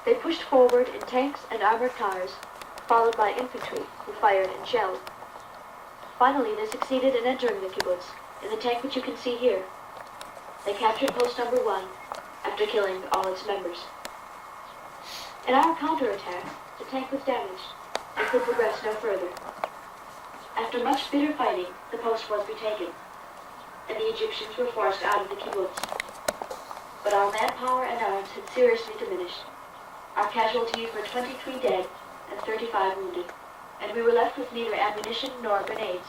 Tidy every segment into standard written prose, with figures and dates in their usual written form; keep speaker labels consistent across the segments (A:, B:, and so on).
A: They pushed forward in tanks and armored cars, followed by infantry who fired and shelled. Finally, they succeeded in entering the kibbutz in the tank which you can see here. They captured post number 1 after killing all its members. In our counterattack, the tank was damaged and could progress no further. After much bitter fighting, the post was retaken, and the Egyptians were forced out of the kibbutz. But our manpower and arms had seriously diminished. Our casualties were 23 dead and 35 wounded, and we were left with neither ammunition nor grenades.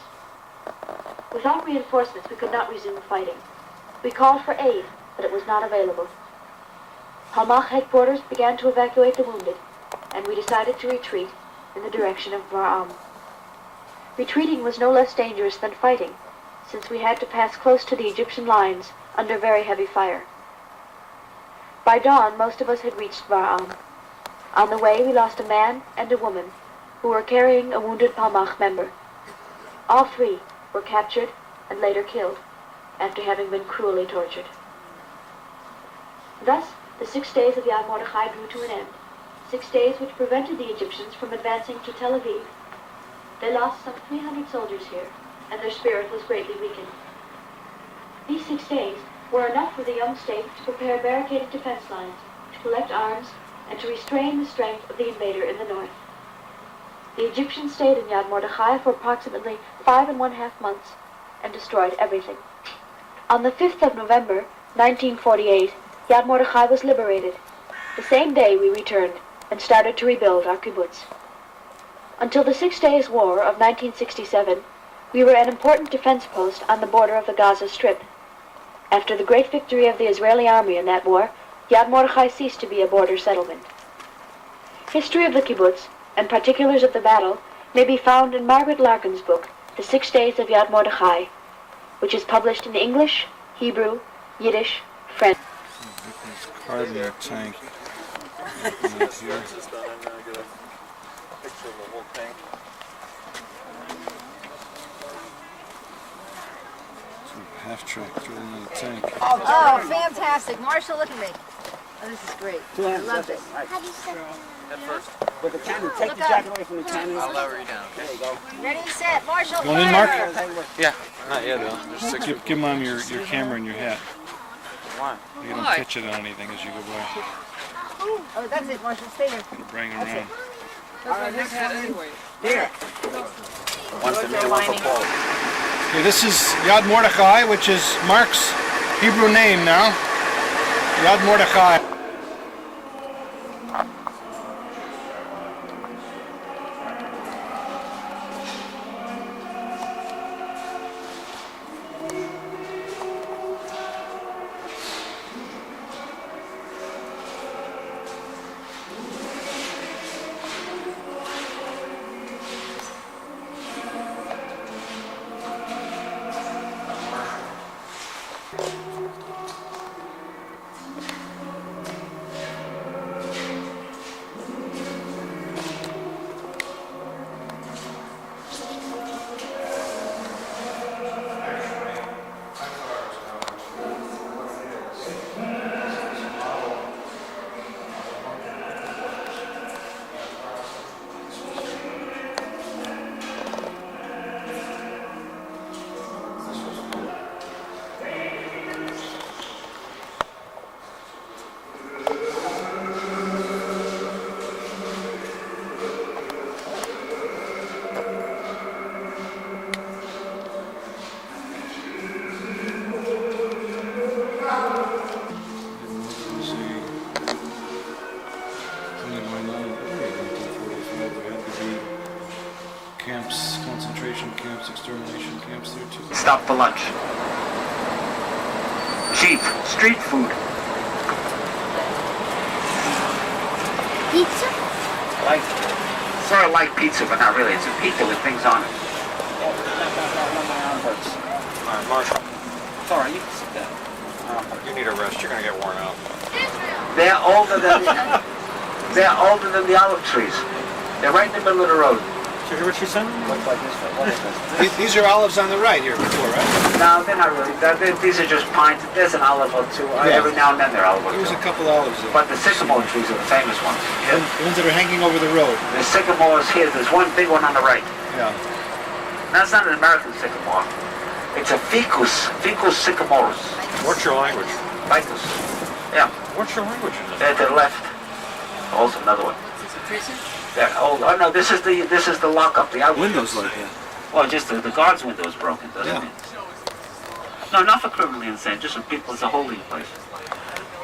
A: Without reinforcements, we could not resume fighting. We called for aid, but it was not available. Palmach headquarters began to evacuate the wounded, and we decided to retreat in the direction of Bar'am. Retreating was no less dangerous than fighting, since we had to pass close to the Egyptian lines under very heavy fire. By dawn, most of us had reached Bar'am. On the way, we lost a man and a woman who were carrying a wounded Palmach member. All 3 were captured and later killed after having been cruelly tortured. Thus, the 6 days of Yad Mordechai drew to an end, 6 days which prevented the Egyptians from advancing to Tel Aviv. They lost some 300 soldiers here, and their spirit was greatly weakened. These 6 days were enough for the young state to prepare barricaded defense lines, to collect arms, and to restrain the strength of the invader in the north. The Egyptians stayed in Yad Mordechai for approximately 5½ months and destroyed everything. On the 5th of November, 1948, Yad Mordechai was liberated. The same day we returned and started to rebuild our kibbutz. Until the 6 Days War of 1967, we were an important defense post on the border of the Gaza Strip. After the great victory of the Israeli army in that war, Yad Mordechai ceased to be a border settlement. History of the kibbutz and particulars of the battle may be found in Margaret Larkin's book, The 6 Days of Yad Mordechai, which is published in English, Hebrew, Yiddish, French.
B: Carbon tank. Half-track drilling in the tank.
C: Oh, fantastic. Marshall, look at me. Oh, this is great. I love this.
D: How do you set
E: At first.
F: With the cannon, take the jacket away from the cannon.
E: I'll lower you down.
F: There you go.
C: Ready, set, Marshall,
B: Going in, Mark?
E: Yeah. Not yet, though. There's 6.
B: Give him on your camera and your hat.
E: Why?
B: You don't catch it on anything as you go by.
C: Oh, that's it, Marshall. Stay there.
B: It'll bring him around.
F: All right, next one
E: anyway.
F: here.
E: One for me, one for Paula.
B: Okay, this is Yad Mordechai, which is Mark's Hebrew name now. Yad Mordechai. Camps, concentration camps, extermination camps there too.
G: Stop for lunch. Cheap street food.
D: pizza?
G: Like, sort of like pizza, but not really. It's a pizza with things on it.
F: My arm hurts.
E: Alright, Marshall.
F: It's all right, you can sit down.
E: You need a rest. You're going to get worn out.
G: They're older than the olive trees. They're right in the middle of the road.
E: Did you hear what she said?
F: Looks like this. What is this?
B: These are olives on the right here before, right?
G: No, they're not really. These are just pines. There's an olive or two.
B: Yeah.
G: Every now and then there are olive or
B: There was
G: two.
B: a couple olives there.
G: But the sycamore trees are the famous ones.
B: The ones that are hanging over the road.
G: The sycamores here, there's one big one on the right.
B: Yeah.
G: That's not an American sycamore. It's a ficus sycamorus.
E: What's your language?
G: Ficus. Yeah,
E: What's your language in this?
G: there to the left. Also another one.
C: Is this a prison?
G: There, oh no, this is the lockup. The out
F: Windows like that.
G: Well, just the guard's window is broken, doesn't
B: Yeah.
G: it? No, not for criminally insane. Just for people. It's a holding place.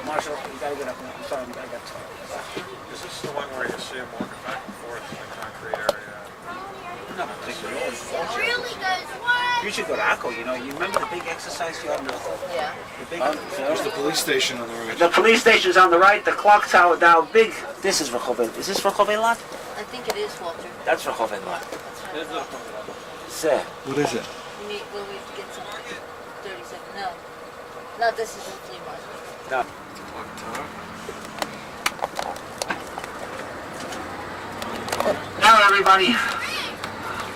F: Marshall, you gotta get up now. I'm sorry, I got
E: Is this the one where you see them walking back and forth in the concrete area?
F: No, you should go to Akko, you know. You remember the big exercise you had in the...
C: Yeah.
F: The big...
B: There's the police station on the right.
G: The police station's on the right. The clock tower down big.
F: This is Rehov. Is this Rehov Lot?
C: I think it is, Walter.
F: That's Rehov Lot.
C: That's right.
F: Sir.
B: What is it?
C: Will we get some 30 seconds? No. No, this is the flea market.
G: Now, everybody,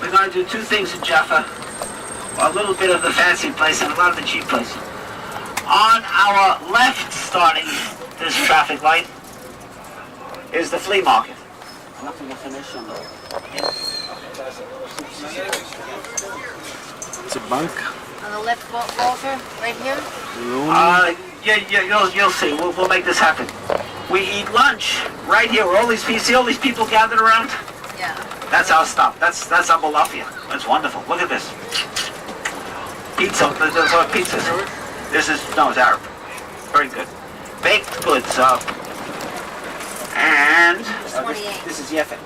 G: we're going to do two things in Jaffa. A little bit of the fancy place and a lot of the cheap place. On our left, starting this traffic light, is the flea market.
B: It's a bank.
C: On the left, Walter, right here?
G: You'll see. We'll make this happen. We eat lunch right here. Where all these people, see all these people gathered around?
C: Yeah.
G: That's our stop. That's our balafia. That's wonderful. Look at this. Pizza. Those are pizzas. This is it's Arab. Very good. Baked goods. And
C: 28.
F: This is Jaffa.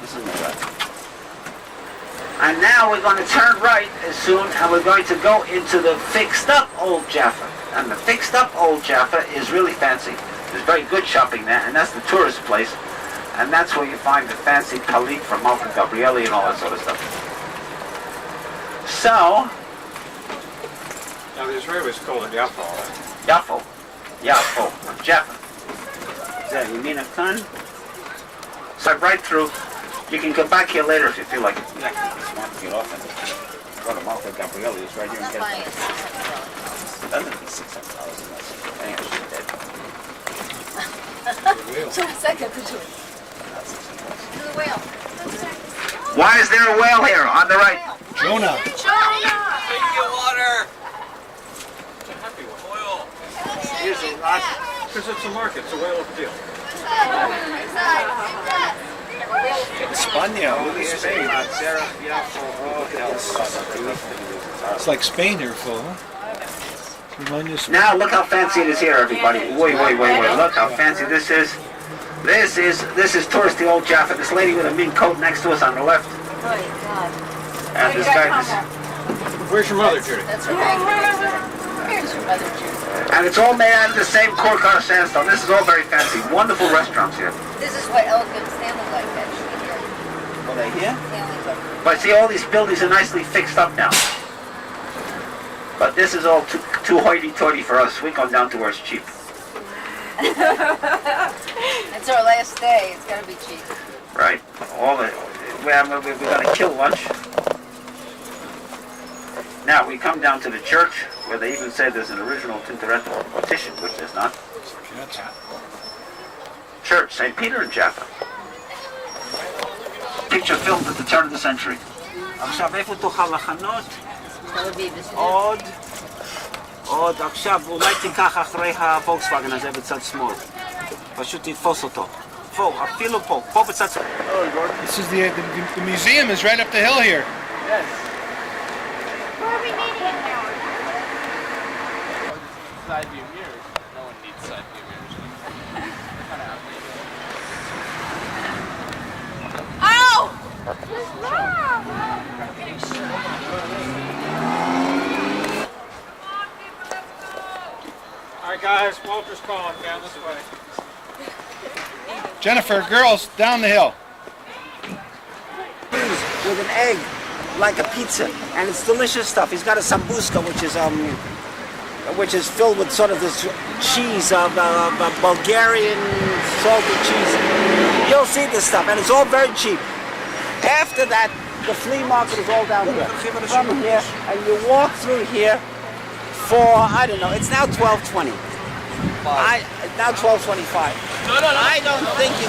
F: This is my right.
G: And now we're going to turn right as soon, and we're going to go into the fixed-up Old Jaffa. And the fixed-up Old Jaffa is really fancy. There's very good shopping there, and that's the tourist place. And that's where you find the fancy talit from Malka Gabrielli and all that sort of stuff. So,
E: Now the Israelis call it Jaffa, all right?
G: Jaffa, Jaffa.
F: Is that you mean a ton?
G: So right through. You can come back here later if you feel like it.
F: Yeah, it's smart to get off and go to Malka Gabrielli. It's right here
C: I'm
F: in
C: not buying
F: Kent.
C: it. $600.
F: Doesn't be $600 less. I think I should dead.
C: Just a second, to the whale.
G: Why is there a whale here on the right?
B: Jonah.
E: Because it's a market, it's a whale of a deal.
B: España. Look at Spain. It's like Spain here, full. Huh? Remind you of Spain.
G: Now look how fancy it is here, everybody. Wait. Look how fancy this is. This is touristy Old Jaffa. This lady with a mink coat next to us on the left.
C: Oh, God.
G: And this guy,
E: Where's your mother, Judy?
C: That's right. Here's your mother, Judy.
G: and it's all made out of the same Korkar sandstone. This is all very fancy. Wonderful restaurants here.
C: This is what elegant Stanley like, actually. Here.
F: Are they here?
C: Stanley took.
G: But see, all these buildings are nicely fixed up now. But this is all too hoity-toity for us. We come down to where it's cheap.
C: It's our last day. It's got to be cheap.
G: Right? We're going to kill lunch. Now, we come down to the church, where they even say there's an original Tintoretto partition, which there's not. Church, St. Peter in Jaffa. Picture filmed at the turn of the century.
F: עכשיו איפה תוכל לחנות?
C: Tel Aviv is
F: עוד עכשיו, אולי תיקח אחרי הוולקסווגן הזה בצד שמאל. פשוט תתפוס אותו. פה, אפילו פה בצד שמאל.
B: This is the museum is right up the hill here.
F: Yes.
D: Where are we meeting in now?
H: Side view mirrors. No one needs side view mirrors. They're kind of outdated.
D: Oh!
E: All right, guys, Walter's calling down this way.
B: Jennifer, girls, down the hill.
F: With an egg, like a pizza, and it's delicious stuff. He's got a sambuska, which is filled with sort of this cheese of Bulgarian salted cheese. You'll see this stuff, and it's all very cheap. After that, the flea market is all down here. From here, and you walk through here for, I don't know, it's now 12:20. Now 12:25. I don't think you